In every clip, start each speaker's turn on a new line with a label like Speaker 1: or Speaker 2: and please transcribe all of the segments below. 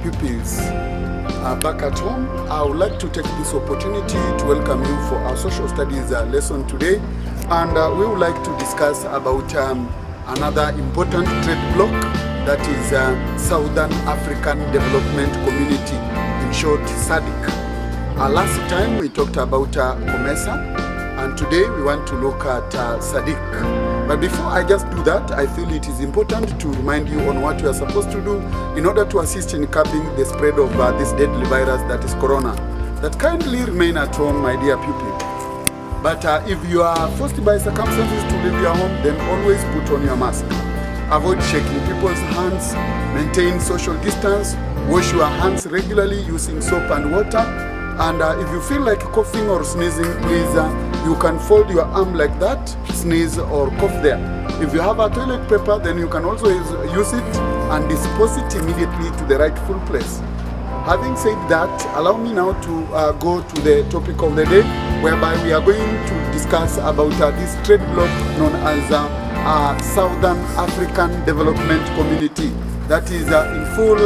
Speaker 1: pupils back at home, I would like to take this opportunity to welcome you for our social studies lesson today, and we would like to discuss about another important trade bloc, that is Southern African Development Community, in short SADC. Last time we talked about COMESA, and today we want to look at SADC. But before I just do that, I feel it is important to remind you on what you are supposed to do in order to assist in curbing the spread of this deadly virus that is corona. That kindly remain at home, my dear pupil. But if you are forced by circumstances to leave your home, then always put on your mask. Avoid shaking people's hands, maintain social distance, wash your hands regularly using soap and water. And if you feel like coughing or sneezing, please, you can fold your arm like that, sneeze or cough there. If you have a toilet paper, then you can also use it and dispose it immediately to the rightful place. Having said that, allow me now to go to the topic of the day, whereby we are going to discuss about this trade bloc known as Southern African Development Community. That is in full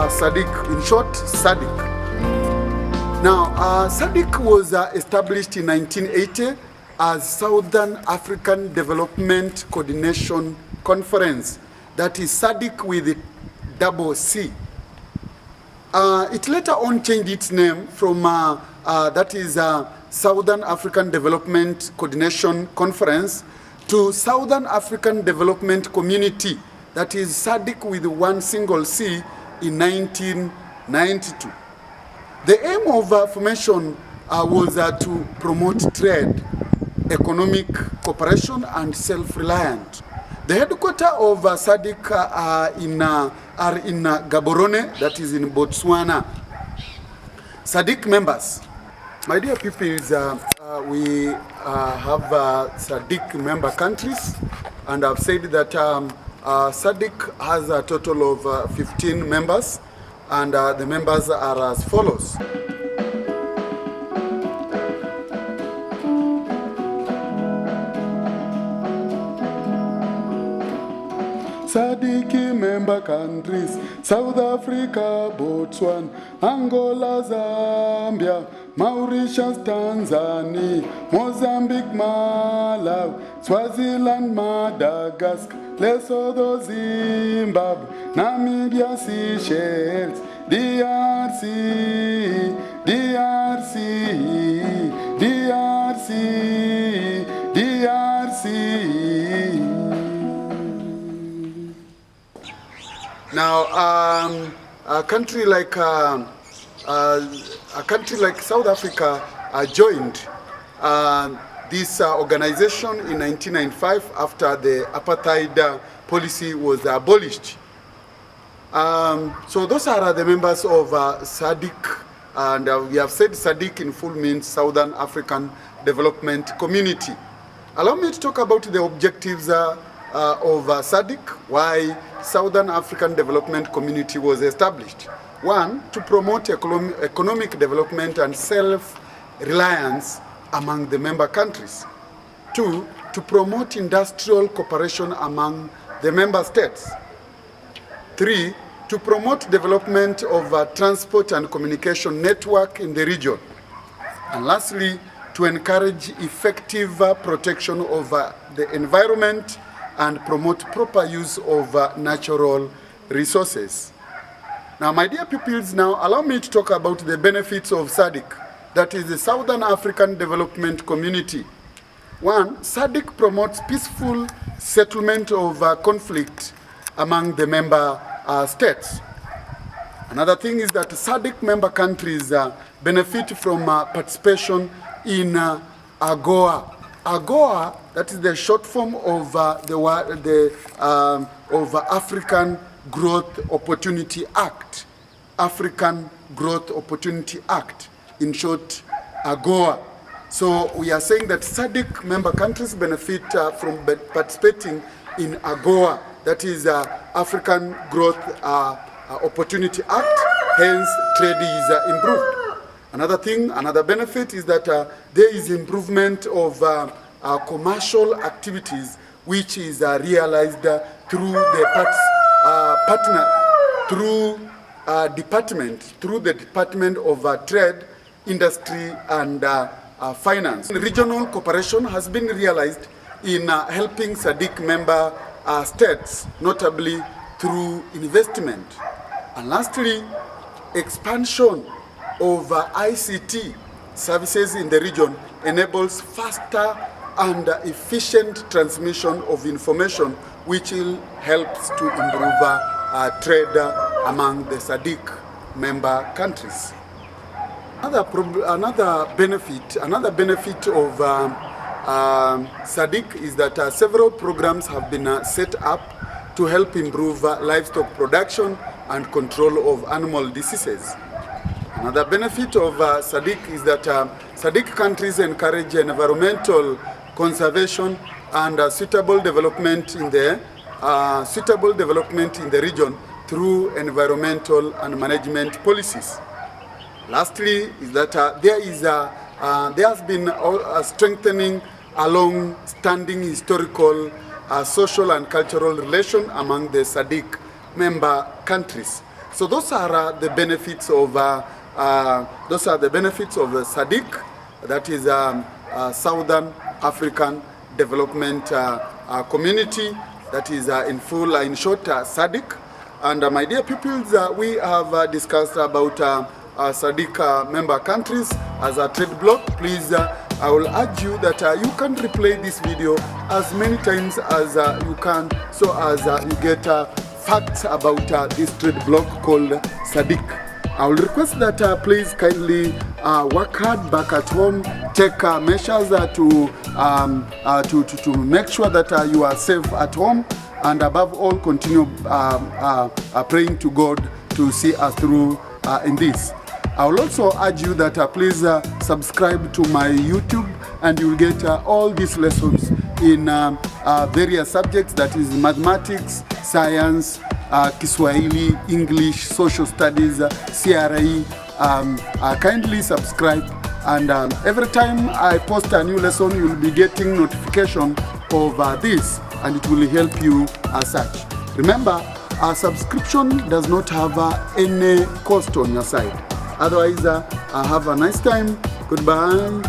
Speaker 1: SADC, in short SADC. Now, SADC was established in 1980 as Southern African Development Coordination Conference. That is SADC with double C. It later on changed its name from that is Southern African Development Coordination Conference to Southern African Development Community. That is SADC with one single C in 1992. The aim of formation was to promote trade, economic cooperation, and self-reliance. The headquarters of SADC are in Gaborone, that is in Botswana. SADC members, my dear pupils, we have SADC member countries, and I've said that SADC has a total of 15 members. And the members are as follows. SADC member countries: South Africa, Botswana, Angola, Zambia, Mauritius, Tanzania, Mozambique, Malawi, Swaziland, Madagascar, Lesotho, Zimbabwe, Namibia, Seychelles, DRC, DRC. Now, a country like South Africa joined this organization in 1995 after the apartheid policy was abolished. So those are the members of SADC, and we have said SADC in full means Southern African Development Community. Allow me to talk about the objectives of SADC, why Southern African Development Community was established. One, to promote economic development and self-reliance among the member countries. Two, to promote industrial cooperation among the member states. Three, to promote development of transport and communication network in the region. And lastly, to encourage effective protection of the environment and promote proper use of natural resources. Now, my dear pupils, now allow me to talk about the benefits of SADC, that is the Southern African Development Community. One, SADC promotes peaceful settlement of conflict among the member states. Another thing is that SADC member countries benefit from participation in AGOA. AGOA, that is the short form of African Growth Opportunity Act. African Growth Opportunity Act, in short, AGOA. So we are saying that SADC member countries benefit from participating in AGOA, that is African Growth Opportunity Act, hence trade is improved. Another benefit is that there is improvement of commercial activities which is realized through the through department through the Department of Trade, Industry and Finance. Regional cooperation has been realized in helping SADC member states, notably through investment. And lastly, expansion of ICT services in the region enables faster and efficient transmission of information, which will help to improve trade among the SADC member countries. Another benefit of SADC is that several programs have been set up to help improve livestock production and control of animal diseases. Another benefit of SADC is that SADC countries encourage environmental conservation and suitable development in the region through environmental and management policies. Lastly, is that there has been a strengthening a long-standing historical, social and cultural relation among the SADC member countries. So those are the benefits of SADC, that is Southern African Development Community, that is in short SADC. And my dear pupils, we have discussed about SADC member countries as a trade bloc. Please, I will urge you that you can replay this video as many times as you can, so as you get facts about this trade bloc called SADC. I will request that please kindly work hard back at home, take measures to make sure that you are safe at home, and above all, continue praying to God to see us through in this. I will also urge you that please subscribe to my YouTube, and you will get all these lessons in various subjects, that is mathematics, science, Kiswahili, English, social studies, CRE. Kindly subscribe, and every time I post a new lesson, you will be getting notification of this, and it will help you as such. Remember, a subscription does not have any cost on your side. Otherwise, have a nice time. Goodbye.